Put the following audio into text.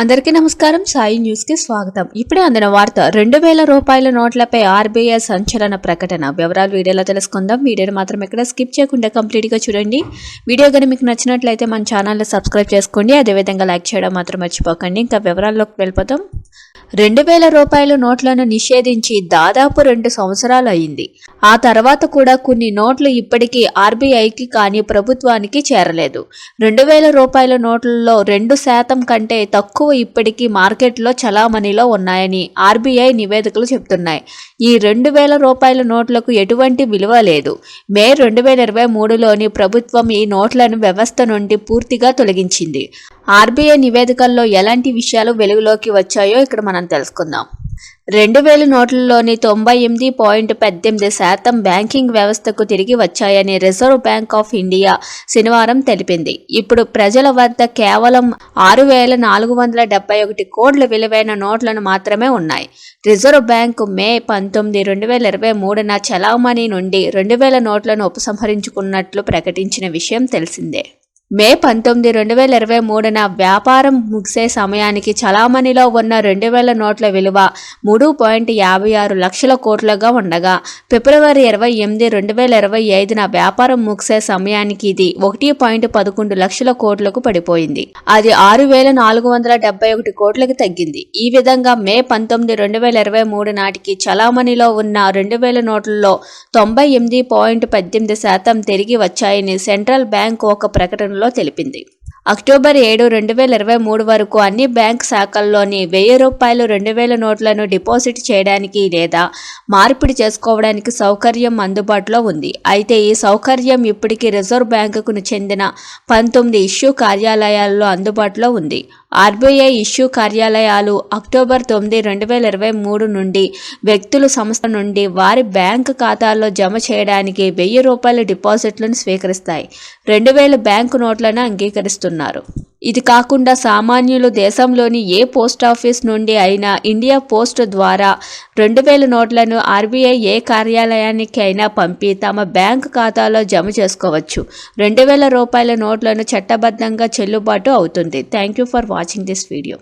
అందరికీ నమస్కారం. సాయి న్యూస్ కి స్వాగతం. ఇప్పుడే అందిన వార్త 2000 రూపాయల నోట్లపై ఆర్బీఐ సంచలన ప్రకటన. వివరాలు వీడియోలో తెలుసుకుందాం. వీడియోని మాత్రం ఎక్కడ స్కిప్ చేయకుండా కంప్లీట్ గా చూడండి. వీడియో కానీ మీకు నచ్చినట్లయితే మన ఛానల్ ని సబ్స్క్రైబ్ చేసుకోండి. అదేవిధంగా లైక్ చేయడం మాత్రం మర్చిపోకండి. ఇంకా వివరాల్లోకి వెళ్ళిపోతాం. 2000 రూపాయల నోట్లను నిషేధించి దాదాపు 2 సంవత్సరాలు అయింది. ఆ తర్వాత కూడా కొన్ని నోట్లు ఇప్పటికీ ఆర్బీఐకి కానీ ప్రభుత్వానికి చేరలేదు. 2000 రూపాయల నోట్లలో 2% కంటే తక్కువ ఇప్పటికీ మార్కెట్లో చలామణిలో ఉన్నాయని ఆర్బీఐ నివేదికలు చెబుతున్నాయి. ఈ 2000 రూపాయల నోట్లకు ఎటువంటి విలువ లేదు. మే 2023లోని ప్రభుత్వం ఈ నోట్లను వ్యవస్థ నుండి పూర్తిగా తొలగించింది. ఆర్బీఐ నివేదికల్లో ఎలాంటి విషయాలు వెలుగులోకి వచ్చాయో ఇక్కడ మనం తెలుసుకుందాం. 2000 నోట్లలోని 98.18% బ్యాంకింగ్ వ్యవస్థకు తిరిగి వచ్చాయని రిజర్వ్ బ్యాంక్ ఆఫ్ ఇండియా శనివారం తెలిపింది. ఇప్పుడు ప్రజల వద్ద కేవలం 6,471 కోట్ల విలువైన నోట్లను మాత్రమే ఉన్నాయి. రిజర్వ్ బ్యాంకు మే 19, 2023న చలామణి నుండి 2000 నోట్లను ఉపసంహరించుకున్నట్లు ప్రకటించిన విషయం తెలిసిందే. మే 19, 2023న వ్యాపారం ముగిసే సమయానికి చలామణిలో ఉన్న 2000 నోట్ల విలువ 3.56 లక్షల కోట్లుగా ఉండగా ఫిబ్రవరి 28, 2025న వ్యాపారం ముగిసే సమయానికి ఇది 1.11 లక్షల కోట్లకు పడిపోయింది. అది 6,471 కోట్లకు తగ్గింది. ఈ విధంగా మే 19, 2023 నాటికి చలామణిలో ఉన్న 2000 నోట్లలో 98.18% తిరిగి వచ్చాయని సెంట్రల్ బ్యాంక్ ఒక ప్రకటన తెలిపింది. అక్టోబర్ 7, 2023 వరకు అన్ని బ్యాంక్ శాఖల్లోని 1000 రూపాయలు 2000 నోట్లను డిపాజిట్ చేయడానికి లేదా మార్పిడి చేసుకోవడానికి సౌకర్యం అందుబాటులో ఉంది. అయితే ఈ సౌకర్యం ఇప్పటికీ రిజర్వ్ బ్యాంకుకు చెందిన 19 ఇష్యూ కార్యాలయాల్లో అందుబాటులో ఉంది. ఆర్బీఐ ఇష్యూ కార్యాలయాలు అక్టోబర్ 9, 2023 నుండి వ్యక్తులు, సంస్థ నుండి వారి బ్యాంకు ఖాతాల్లో జమ చేయడానికి 1000 రూపాయల డిపాజిట్లను స్వీకరిస్తాయి. 2000 బ్యాంకు నోట్లను అంగీకరిస్తున్నారు. ఇది కాకుండా సామాన్యులు దేశంలోని ఏ పోస్టాఫీస్ నుండి అయినా ఇండియా పోస్ట్ ద్వారా 2000 నోట్లను ఆర్బీఐ ఏ కార్యాలయానికి అయినా పంపి తమ బ్యాంకు ఖాతాలో జమ చేసుకోవచ్చు. 2000 రూపాయల నోట్లను చట్టబద్ధంగా చెల్లుబాటు అవుతుంది. Thank you for watching this video.